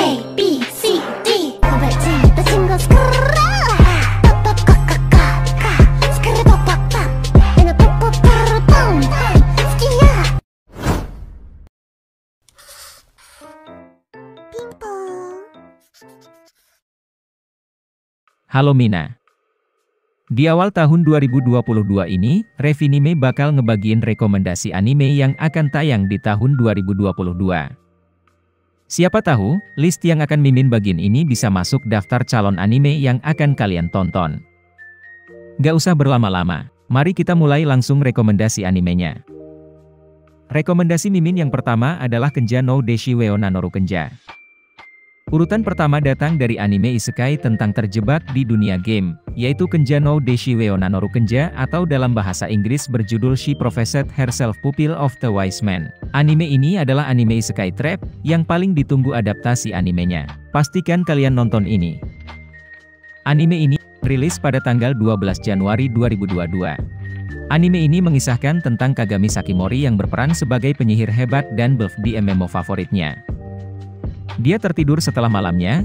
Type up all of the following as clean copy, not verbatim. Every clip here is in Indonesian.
A B C D 고발진 친구 스크라 빠빠까까까까 스크라 빠빠빠 내가 뽀뽀뽀뽀뽕 스키야 핑퐁. Halo Mina. Di awal tahun 2022 ini, Revinime bakal ngebagiin rekomendasi anime yang akan tayang di tahun 2022. Siapa tahu, list yang akan Mimin bagiin ini bisa masuk daftar calon anime yang akan kalian tonton. Gak usah berlama-lama, mari kita mulai langsung rekomendasi animenya. Rekomendasi Mimin yang pertama adalah Kenja no Deshi Weo Nanoru Kenja. Urutan pertama datang dari anime isekai tentang terjebak di dunia game, yaitu Kenja no Deshi Weo Nanoru Kenja atau dalam bahasa Inggris berjudul She Professed Herself Pupil of the Wise Man. Anime ini adalah anime isekai trap, yang paling ditunggu adaptasi animenya. Pastikan kalian nonton ini. Anime ini rilis pada tanggal 12 Januari 2022. Anime ini mengisahkan tentang Kagami Sakimori yang berperan sebagai penyihir hebat dan buff di MMO favoritnya. Dia tertidur setelah malamnya,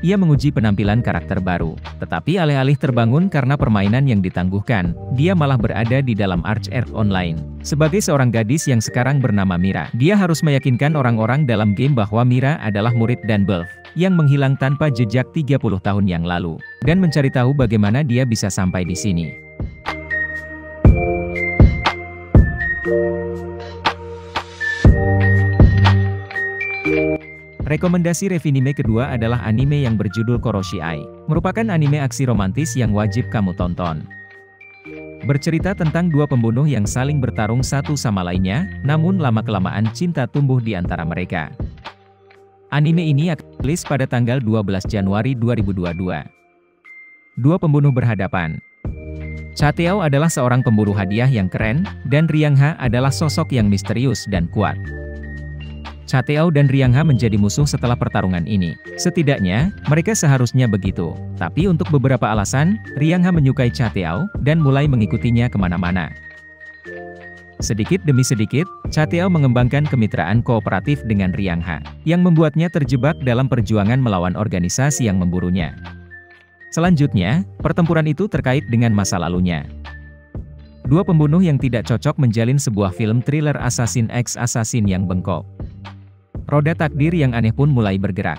ia menguji penampilan karakter baru, tetapi alih-alih terbangun karena permainan yang ditangguhkan, dia malah berada di dalam Arch-Erk Online. Sebagai seorang gadis yang sekarang bernama Mira, dia harus meyakinkan orang-orang dalam game bahwa Mira adalah murid dan buff, yang menghilang tanpa jejak 30 tahun yang lalu, dan mencari tahu bagaimana dia bisa sampai di sini. Rekomendasi Revinime kedua adalah anime yang berjudul Koroshi Ai, merupakan anime aksi romantis yang wajib kamu tonton. Bercerita tentang dua pembunuh yang saling bertarung satu sama lainnya, namun lama-kelamaan cinta tumbuh di antara mereka. Anime ini akan rilis pada tanggal 12 Januari 2022. Dua pembunuh berhadapan. Chateao adalah seorang pemburu hadiah yang keren, dan Ryangha adalah sosok yang misterius dan kuat. Chateao dan Ryangha menjadi musuh setelah pertarungan ini. Setidaknya, mereka seharusnya begitu. Tapi untuk beberapa alasan, Ryangha menyukai Chateao, dan mulai mengikutinya kemana-mana. Sedikit demi sedikit, Chateao mengembangkan kemitraan kooperatif dengan Ryangha, yang membuatnya terjebak dalam perjuangan melawan organisasi yang memburunya. Selanjutnya, pertempuran itu terkait dengan masa lalunya. Dua pembunuh yang tidak cocok menjalin sebuah film thriller Assassin x Assassin yang bengkok. Roda takdir yang aneh pun mulai bergerak.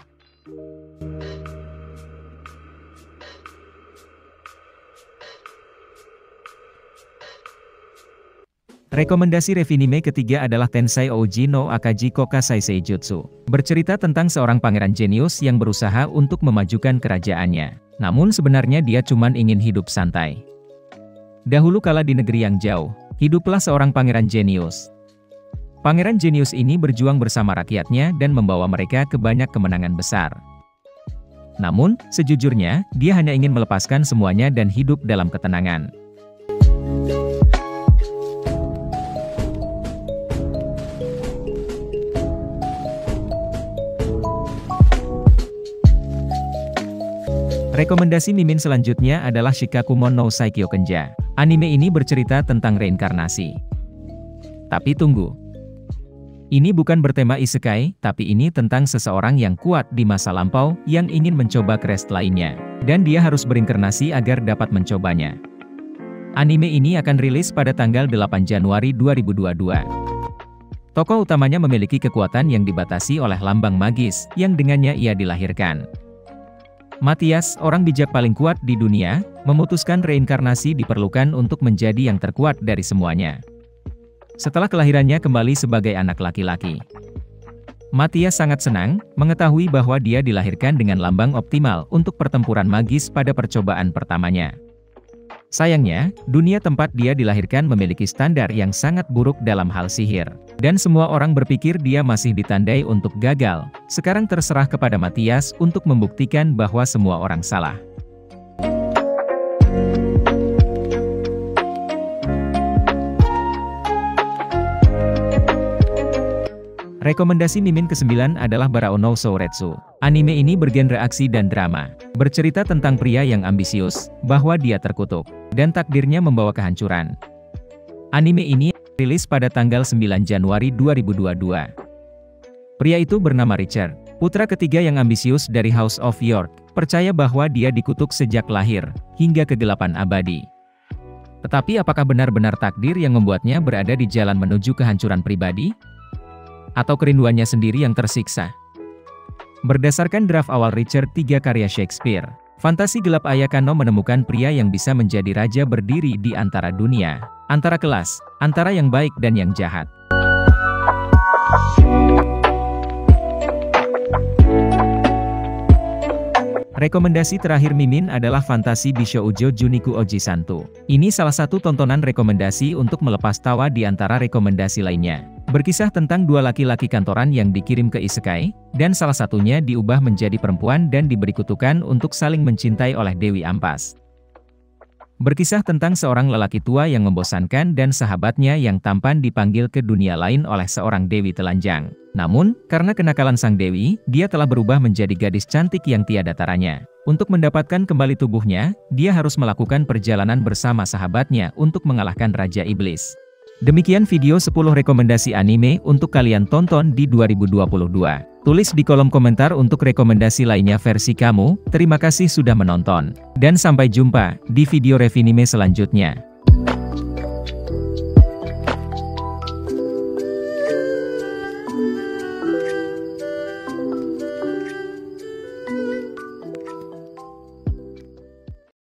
Rekomendasi Revinime ketiga adalah Tensai Ouji no Akaji Kokasai Seijutsu. Bercerita tentang seorang pangeran jenius yang berusaha untuk memajukan kerajaannya. Namun sebenarnya dia cuma ingin hidup santai. Dahulu kala di negeri yang jauh, hiduplah seorang pangeran jenius. Pangeran jenius ini berjuang bersama rakyatnya dan membawa mereka ke banyak kemenangan besar. Namun, sejujurnya, dia hanya ingin melepaskan semuanya dan hidup dalam ketenangan. Rekomendasi Mimin selanjutnya adalah Shikakumon no Saikyo Kenja. Anime ini bercerita tentang reinkarnasi. Tapi tunggu. Ini bukan bertema isekai, tapi ini tentang seseorang yang kuat di masa lampau, yang ingin mencoba quest lainnya. Dan dia harus berinkarnasi agar dapat mencobanya. Anime ini akan rilis pada tanggal 8 Januari 2022. Tokoh utamanya memiliki kekuatan yang dibatasi oleh lambang magis, yang dengannya ia dilahirkan. Matthias, orang bijak paling kuat di dunia, memutuskan reinkarnasi diperlukan untuk menjadi yang terkuat dari semuanya. Setelah kelahirannya kembali sebagai anak laki-laki. Matthias sangat senang, mengetahui bahwa dia dilahirkan dengan lambang optimal untuk pertempuran magis pada percobaan pertamanya. Sayangnya, dunia tempat dia dilahirkan memiliki standar yang sangat buruk dalam hal sihir. Dan semua orang berpikir dia masih ditandai untuk gagal. Sekarang terserah kepada Matthias untuk membuktikan bahwa semua orang salah. Rekomendasi Mimin ke-9 adalah Barao no Souretsu. Anime ini bergenre aksi dan drama. Bercerita tentang pria yang ambisius, bahwa dia terkutuk, dan takdirnya membawa kehancuran. Anime ini rilis pada tanggal 9 Januari 2022. Pria itu bernama Richard. Putra ketiga yang ambisius dari House of York, percaya bahwa dia dikutuk sejak lahir, hingga kegelapan abadi. Tetapi apakah benar-benar takdir yang membuatnya berada di jalan menuju kehancuran pribadi? Atau kerinduannya sendiri yang tersiksa? Berdasarkan draft awal Richard III karya Shakespeare, fantasi gelap Ayakano menemukan pria yang bisa menjadi raja berdiri di antara dunia, antara kelas, antara yang baik dan yang jahat. Rekomendasi terakhir Mimin adalah fantasi Bishoujo Juniku Oji Santo. Ini salah satu tontonan rekomendasi untuk melepas tawa di antara rekomendasi lainnya. Berkisah tentang dua laki-laki kantoran yang dikirim ke isekai, dan salah satunya diubah menjadi perempuan dan diberi kutukan untuk saling mencintai oleh Dewi Ampas. Berkisah tentang seorang lelaki tua yang membosankan dan sahabatnya yang tampan dipanggil ke dunia lain oleh seorang dewi telanjang. Namun, karena kenakalan sang dewi, dia telah berubah menjadi gadis cantik yang tiada taranya. Untuk mendapatkan kembali tubuhnya, dia harus melakukan perjalanan bersama sahabatnya untuk mengalahkan Raja Iblis. Demikian video 10 rekomendasi anime untuk kalian tonton di 2022. Tulis di kolom komentar untuk rekomendasi lainnya versi kamu. Terima kasih sudah menonton. Dan sampai jumpa di video revinime selanjutnya.